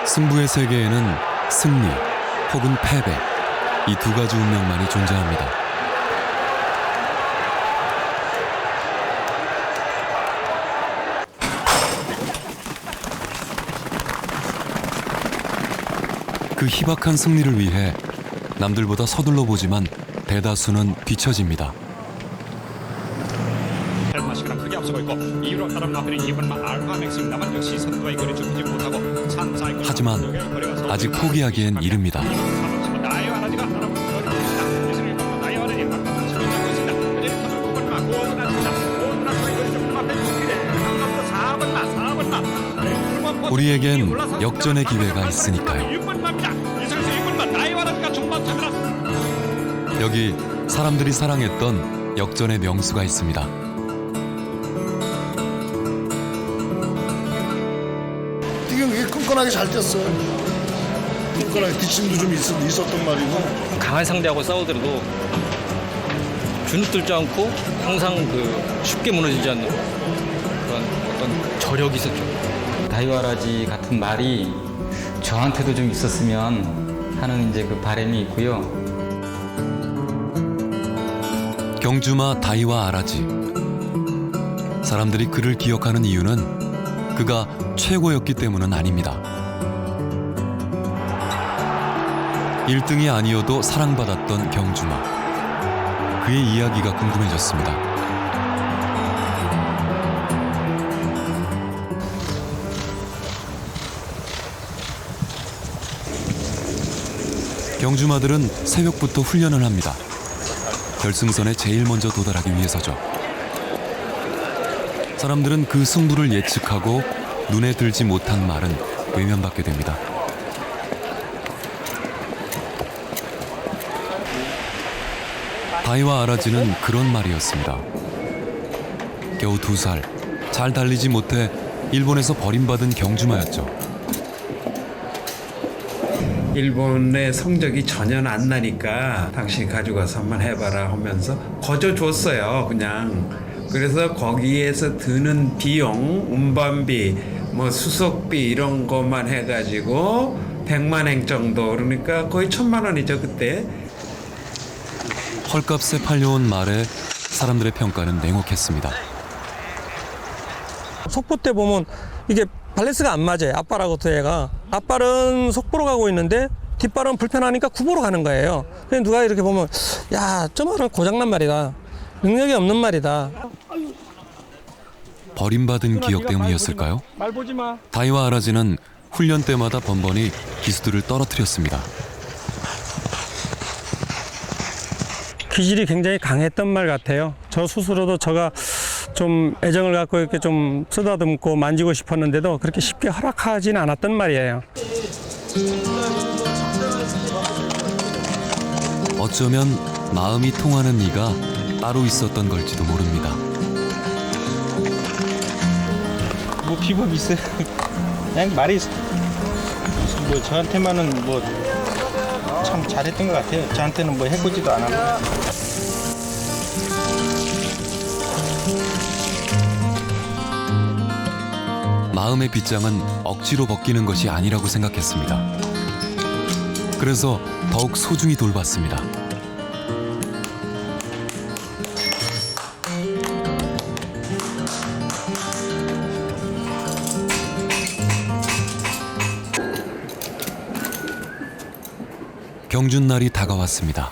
승부의 세계에는 승리 혹은 패배, 이 두 가지 운명만이 존재합니다. 그 희박한 승리를 위해 남들보다 서둘러 보지만 대다수는 뒤처집니다. 헬마시가 크게 앞서고 있고 이후로 다른 마필인 2번마 알파 맥스입니다만 역시 선두와의 거리 좁히지 못하고 하지만 아직 포기하기엔 이릅니다. 나의 아라지가 따라붙고 있습니다. 예수님 나의 아라지 바깥으로 차고 있습니다. 여전히 타수 9번마 고원하십니다. 고원하는 거리 좁히는 앞에 두기대 강남부터 4번마 우리에겐 역전의 기회가 있으니까요. 6번마입니다. 이선수 6번마 나의 아라지가 중반 차들었습니다. 여기 사람들이 사랑했던 역전의 명수가 있습니다. 뛰긴 그게 끈끈하게 잘 뛰었어요. 끈끈하게 뒷심도 좀 있었던 말이고. 강한 상대하고 싸우더라도 주눅들지 않고 항상 쉽게 무너지지 않는 그런 어떤 저력이 있었죠. 다이와라지 같은 말이 저한테도 좀 있었으면 하는 이제 그 바람이 있고요. 경주마 다이와 아라지. 사람들이 그를 기억하는 이유는 그가 최고였기 때문은 아닙니다. 1등이 아니어도 사랑받았던 경주마. 그의 이야기가 궁금해졌습니다. 경주마들은 새벽부터 훈련을 합니다. 결승선에 제일 먼저 도달하기 위해서죠. 사람들은 그 승부를 예측하고 눈에 들지 못한 말은 외면받게 됩니다. 다이와 아라지는 그런 말이었습니다. 겨우 2살, 잘 달리지 못해 일본에서 버림받은 경주마였죠. 일본의 성적이 전혀 안 나니까 당신이 가져가서 한번 해봐라 하면서 거저 줬어요. 그냥. 그래서 거기에서 드는 비용, 운반비, 뭐 수속비 이런 것만 해가지고 100만 엔 정도, 그러니까 거의 1000만 원이죠 그때. 헐값에 팔려온 말에 사람들의 평가는 냉혹했습니다. 속보 때 보면 이게 밸런스가 안 맞아요. 앞발하고 뒤에가. 앞발은 속보로 가고 있는데 뒷발은 불편하니까 구보로 가는 거예요. 그래서 누가 이렇게 보면 야, 저 말은 고장난 말이다. 능력이 없는 말이다. 버림받은 기억 때문이었을까요? 다이와 아라지는 훈련 때마다 번번이 기수들을 떨어뜨렸습니다. 기질이 굉장히 강했던 말 같아요. 저 스스로도 제가 좀 애정을 갖고 이렇게 좀 쓰다듬고 만지고 싶었는데도 그렇게 쉽게 허락하지는 않았던 말이에요. 어쩌면 마음이 통하는 이가 따로 있었던 걸지도 모릅니다. 뭐 비법 있어요. 그냥 말이 뭐 저한테만은 뭐 참 잘했던 것 같아요. 저한테는 뭐 해보지도 않았고. 마음의 빗장은 억지로 벗기는 것이 아니라고 생각했습니다. 그래서 더욱 소중히 돌봤습니다. 경준날이 다가왔습니다.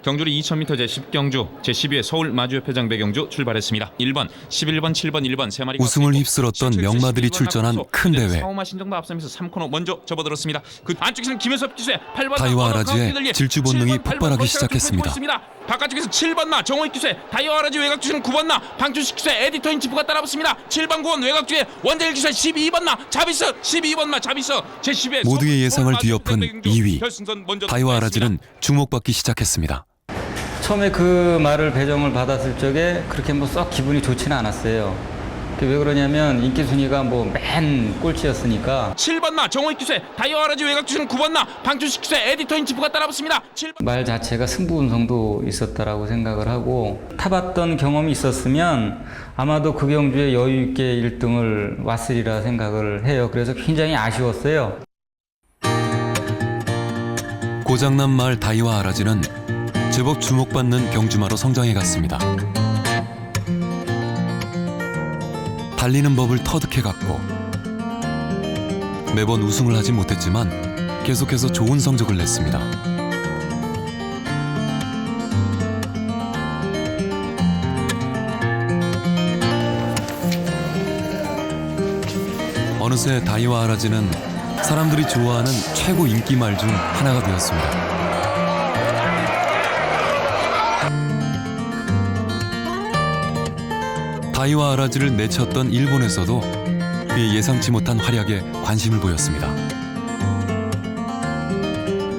경주리 2000m 제10경주 제12회 서울 마주협회장 배경주 출발했습니다. 1번, 11번, 7번, 1번 세 마리가 우승을 휩쓸었던 명마들이 출전한 큰 대회. 사오마 신정도 앞서면서 3코너 먼저 접어들었습니다. 그 안쪽에서는 김현섭 기수의 8번 다이와 아라지의 질주 본능이 폭발하기 시작했습니다. 바깥쪽에서 7번마 정호익 기수의 다이와 아라지 외곽 주시는 9번마 방준식 기수의 에디터인 지프가 따라붙습니다. 7번 9번 외곽 주의 원재일 기수의 12번마 자비스 12번마 자비스 제10회 모두의 예상을 뒤엎은 2위. 다이와 아라지는 주목받기 시작했습니다. 처음에 그 말을 배정을 받았을 적에 그렇게 뭐 썩 기분이 좋지는 않았어요. 왜 그러냐면 인기 순위가 뭐 맨 꼴찌였으니까 7번마 정호익 기세 다이와 아라지 외곽 주시는 9번마 방춘식 기세 에디터인치프가 따라붙습니다. 7번 말 자체가 승부운성도 있었다라고 생각을 하고 타봤던 경험이 있었으면 아마도 그 경주에 여유 있게 1등을 왔으리라 생각을 해요. 그래서 굉장히 아쉬웠어요. 고장난 말 다이와 아라지는 제법 주목받는 경주마로 성장해 갔습니다. 달리는 법을 터득해 갔고 매번 우승을 하지 못했지만 계속해서 좋은 성적을 냈습니다. 어느새 다이와 아라지는 사람들이 좋아하는 최고 인기 말 중 하나가 되었습니다. 다이와 아라지를 내쳤던 일본에서도 그의 예상치 못한 활약에 관심을 보였습니다.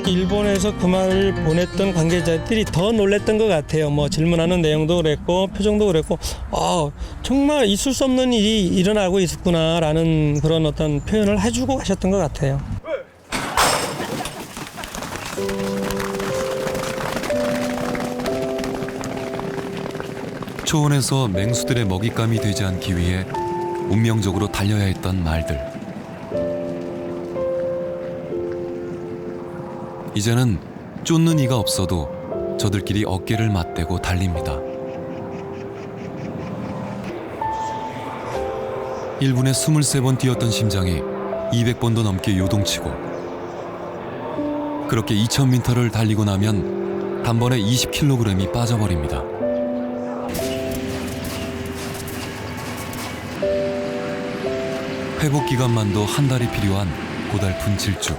일본에서 그 말을 보냈던 관계자들이 더 놀랬던 것 같아요. 뭐 질문하는 내용도 그랬고 표정도 그랬고 정말 있을 수 없는 일이 일어나고 있었구나라는 그런 어떤 표현을 해주고 가셨던 것 같아요. 초원에서 맹수들의 먹잇감이 되지 않기 위해 운명적으로 달려야 했던 말들. 이제는 쫓는 이가 없어도 저들끼리 어깨를 맞대고 달립니다. 1분에 23번 뛰었던 심장이 200번도 넘게 요동치고 그렇게 2000m를 달리고 나면 단번에 20kg이 빠져버립니다. 회복 기간만도 한 달이 필요한 고달픈 질주.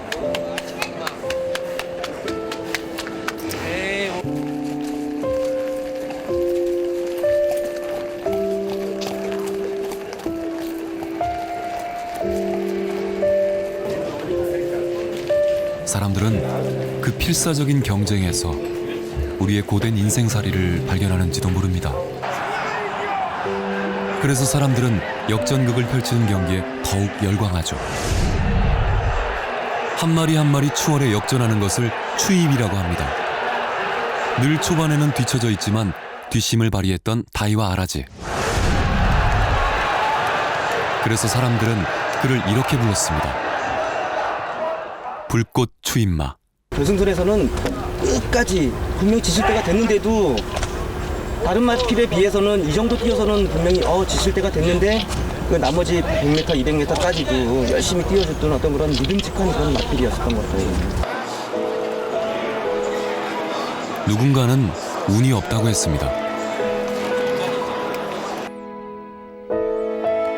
사람들은 그 필사적인 경쟁에서 우리의 고된 인생살이를 발견하는지도 모릅니다. 그래서 사람들은 역전극을 펼치는 경기에 더욱 열광하죠. 한 마리 한 마리 추월에 역전하는 것을 추입이라고 합니다. 늘 초반에는 뒤처져 있지만 뒷심을 발휘했던 다이와 아라지. 그래서 사람들은 그를 이렇게 불렀습니다. 불꽃 추임마. 결승선에서는 끝까지 분명 지칠 때가 됐는데도 다른 마필에 비해서는 이 정도 뛰어서는 분명히 지칠 때가 됐는데 그 나머지 100m, 200m까지도 열심히 뛰어줬던 어떤 그런 믿음직한 그런 마필이었었던 것 같아요. 누군가는 운이 없다고 했습니다.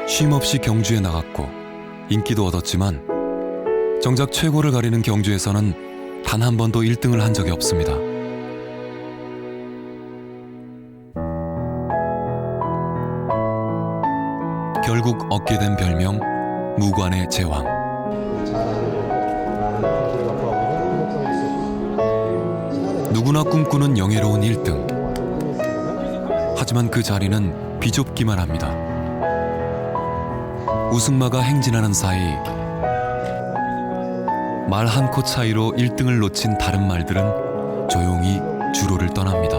쉼없이 경주에 나갔고 인기도 얻었지만 정작 최고를 가리는 경주에서는 단 한 번도 1등을 한 적이 없습니다. 결국 얻게 된 별명 무관의 제왕. 누구나 꿈꾸는 영예로운 1등. 하지만 그 자리는 비좁기만 합니다. 우승마가 행진하는 사이 말 한 코 차이로 1등을 놓친 다른 말들은 조용히 주로를 떠납니다.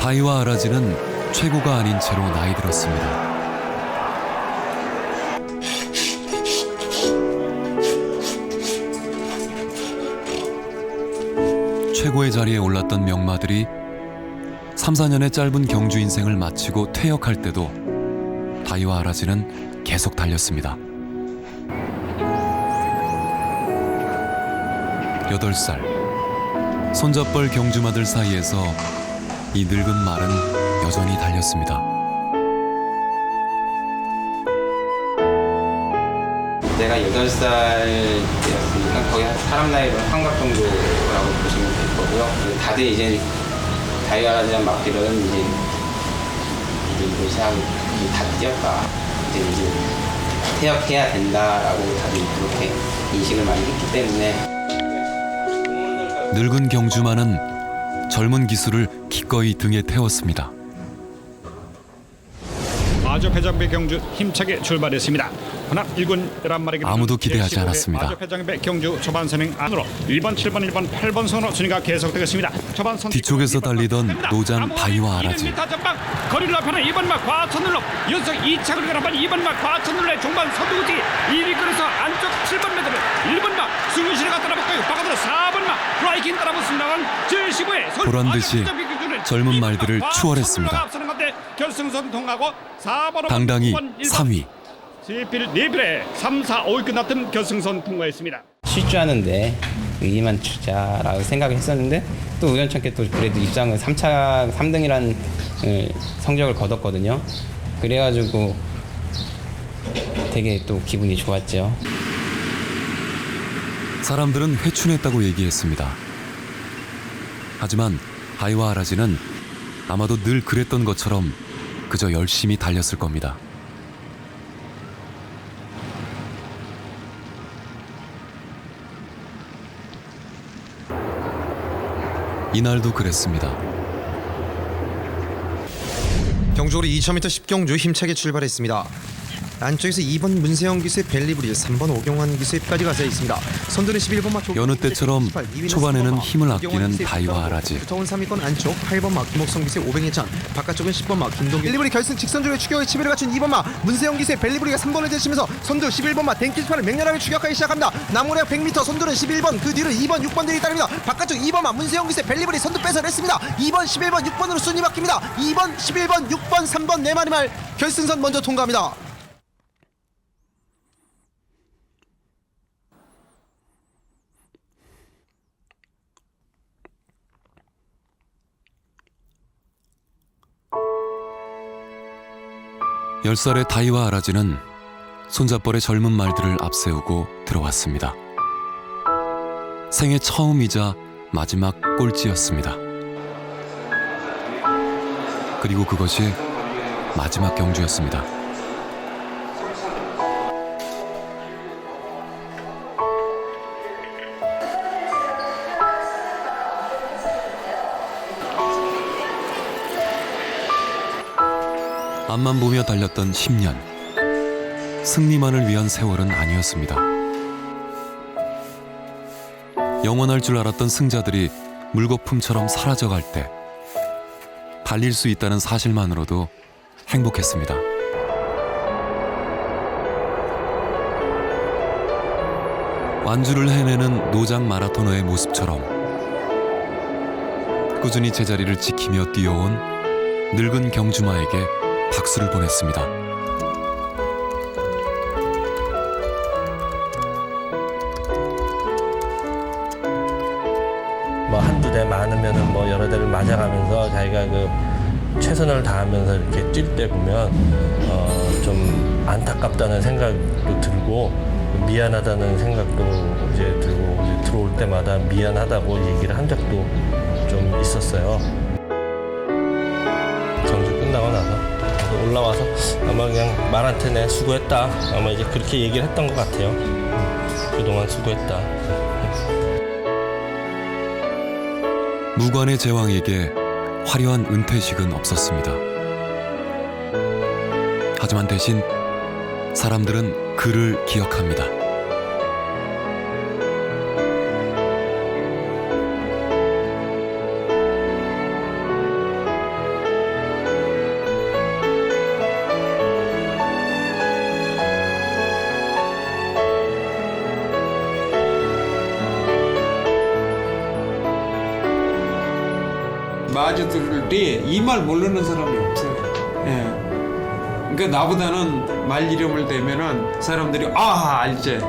다이와 아라지는 최고가 아닌 채로 나이 들었습니다. 최고의 자리에 올랐던 명마들이 3, 4년의 짧은 경주 인생을 마치고 퇴역할 때도 다이와 아라지는 계속 달렸습니다. 8살 손잡벌 경주마들 사이에서 이 늙은 말은 여전히 달렸습니다. 내가 8살이었으니까 거의 사람 나이로 환갑 정도라고 보시면 될 거고요. 다들 이제 다이아라는 막길은 이제 시합 다 뛰었다. 이제 퇴역해야 된다라고 다들 그렇게 인식을 많이 했기 때문에 늙은 경주마는 젊은 기수를 기꺼이 등에 태웠습니다. 마저 배장배 경주 힘차게 출발했습니다. 하나 1군 11마리 아무도 기대하지 않았습니다. 마저 배장배 경주 초반 선행 안으로 1번, 7번, 1번, 8번 선으로 순위가 계속되겠습니다. 초반 선 뒤쪽에서 달리던 노장 바이와 아라지. 200m 전방 거리를 앞에는 2번마 과천눌러 연속 2차를 가라반 2번마 과천눌러의 중반 서두지 2위권에서 안쪽 7번매들을 1번마 승윤씨가 따라붙고요. 바깥으로 4번마 브라이킹 따라붙습니다만 75에 보란듯이 젊은 말들을 추월했습니다. 결승선 통하고 4번으로 당당히 3위. 지필 4필에 3, 4, 5위 끝났던 결승선 통과했습니다. 쉴 줄 아는데 의기만 주자라고 생각을 했었는데 또 우연찮게 또 그래도 입장을 3차 3등이라는 성적을 거뒀거든요. 그래가지고 되게 또 기분이 좋았죠. 사람들은 회춘했다고 얘기했습니다. 하지만 바이와 아라지는 아마도 늘 그랬던 것처럼 그저 열심히 달렸을 겁니다. 이날도 그랬습니다. 경주고리 2000m 10경주 힘차게 출발했습니다. 안쪽에서 2번 문세영 기수의 벨리브릴, 3번 오경환 기수의까지 가서 있습니다. 선두는 11번 여느 때처럼 초반에는 힘을 아끼는 바이와 아라지. 붙어온 3위권 안쪽 8번 김옥성 기수의 500예찬, 바깥쪽은 10번 김동길. 벨리브리 결승 직선주의 추격의 치밀을 갖춘 2번 문세영 기수의 벨리브리가 3번을 제치면서 선두 11번 댕길판을 맹렬하게 추격하기 시작합니다. 남고래역 100m 선두는 11번, 그 뒤를 2번, 6번들이 따릅니다. 바깥쪽 2번 문세영 기수의 벨리브리 선두 뺏어냈습니다. 2번, 11번, 6번으로 순위 바뀝니다. 2번, 11번, 6번, 3번 4마리 말 결승선 먼저 통과합니다. 열 살의 다이와 아라지는 손잡벌의 젊은 말들을 앞세우고 들어왔습니다. 생애 처음이자 마지막 꼴찌였습니다. 그리고 그것이 마지막 경주였습니다. 앞만 보며 달렸던 10년. 승리만을 위한 세월은 아니었습니다. 영원할 줄 알았던 승자들이 물거품처럼 사라져갈 때 달릴 수 있다는 사실만으로도 행복했습니다. 완주를 해내는 노장 마라토너의 모습처럼 꾸준히 제자리를 지키며 뛰어온 늙은 경주마에게 박수를 보냈습니다. 뭐 한두 대 많으면은 뭐 여러 대를 맞아가면서 자기가 그 최선을 다하면서 이렇게 뛸 때 보면 좀 안타깝다는 생각도 들고 미안하다는 생각도 이제 들고 이제 들어올 때마다 미안하다고 얘기를 한 적도 좀 있었어요. 경주 끝나고 나서 올라와서 아마 그냥 말한테 내 수고했다 아마 이제 그렇게 얘기를 했던 것 같아요. 그동안 수고했다. 무관의 제왕에게 화려한 은퇴식은 없었습니다. 하지만 대신 사람들은 그를 기억합니다. 마주 들을 때 이 말 모르는 사람이 없어요. 예. 그러니까 나보다는 말 이름을 대면은 사람들이 알지.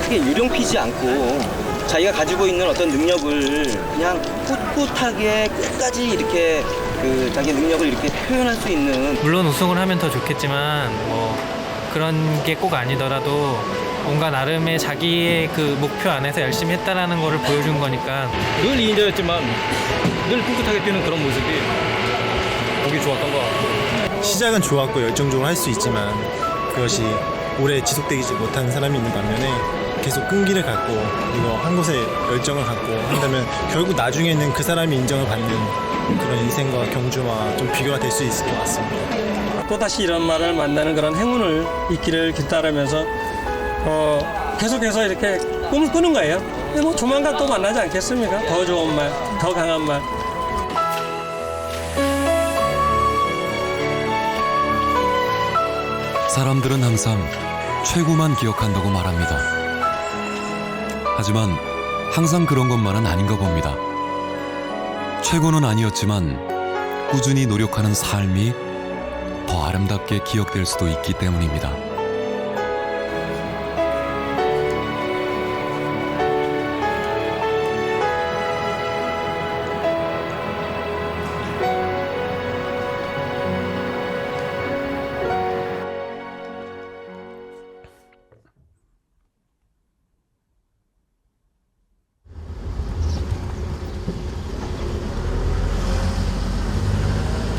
크게 유령피지 않고 자기가 가지고 있는 어떤 능력을 그냥 꿋꿋하게 끝까지 이렇게 그 자기 능력을 이렇게 표현할 수 있는. 물론 우승을 하면 더 좋겠지만 뭐 그런 게 꼭 아니더라도 뭔가 나름의 자기의 그 목표 안에서 열심히 했다라는 거를 보여준 거니까 늘 2인자였지만 늘 꿋꿋하게 뛰는 그런 모습이 보기 좋았던 것 같아요. 시작은 좋았고 열정적으로 할 수 있지만 그것이 오래 지속되지 못한 사람이 있는 반면에 계속 끈기를 갖고 그리고 한 곳에 열정을 갖고 한다면 결국 나중에는 그 사람이 인정을 받는 그런 인생과 경주와 좀 비교가 될 수 있을 것 같습니다. 또다시 이런 말을 만나는 그런 행운을 있기를 기다리면서 계속해서 이렇게 꿈을 꾸는 거예요. 근데 뭐 조만간 또 만나지 않겠습니까? 더 좋은 말, 더 강한 말. 사람들은 항상 최고만 기억한다고 말합니다. 하지만 항상 그런 것만은 아닌가 봅니다. 최고는 아니었지만 꾸준히 노력하는 삶이 더 아름답게 기억될 수도 있기 때문입니다.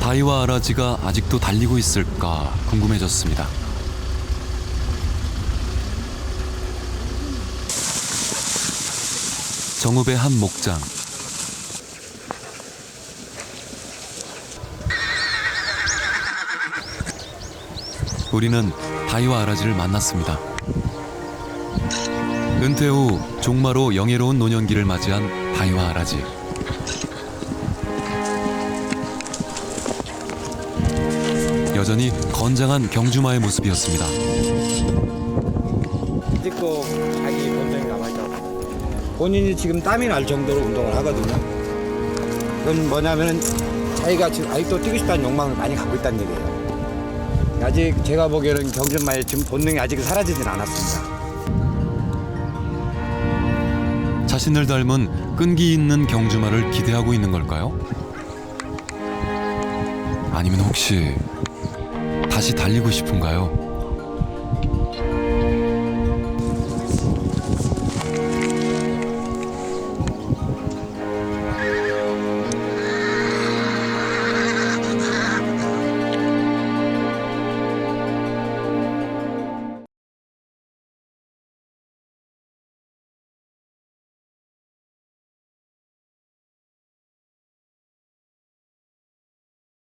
다이와 아라지가 아직도 달리고 있을까 궁금해졌습니다. 정읍의 한 목장. 우리는 다이와 아라지를 만났습니다. 은퇴 후 종마로 영예로운 노년기를 맞이한 다이와 아라지. 여전히 건장한 경주마의 모습이었습니다. 아직도 자기 본능이 남아있다고. 본인이 지금 땀이 날 정도로 운동을 하거든요. 그건 뭐냐면 자기가 지금 아직도 뛰고 싶다는 욕망을 많이 갖고 있다는 얘기예요. 아직 제가 보기에는 경주마의 지금 본능이 아직 사라지진 않았습니다. 자신을 닮은 끈기 있는 경주마를 기대하고 있는 걸까요? 아니면 혹시 다시 달리고 싶은가요?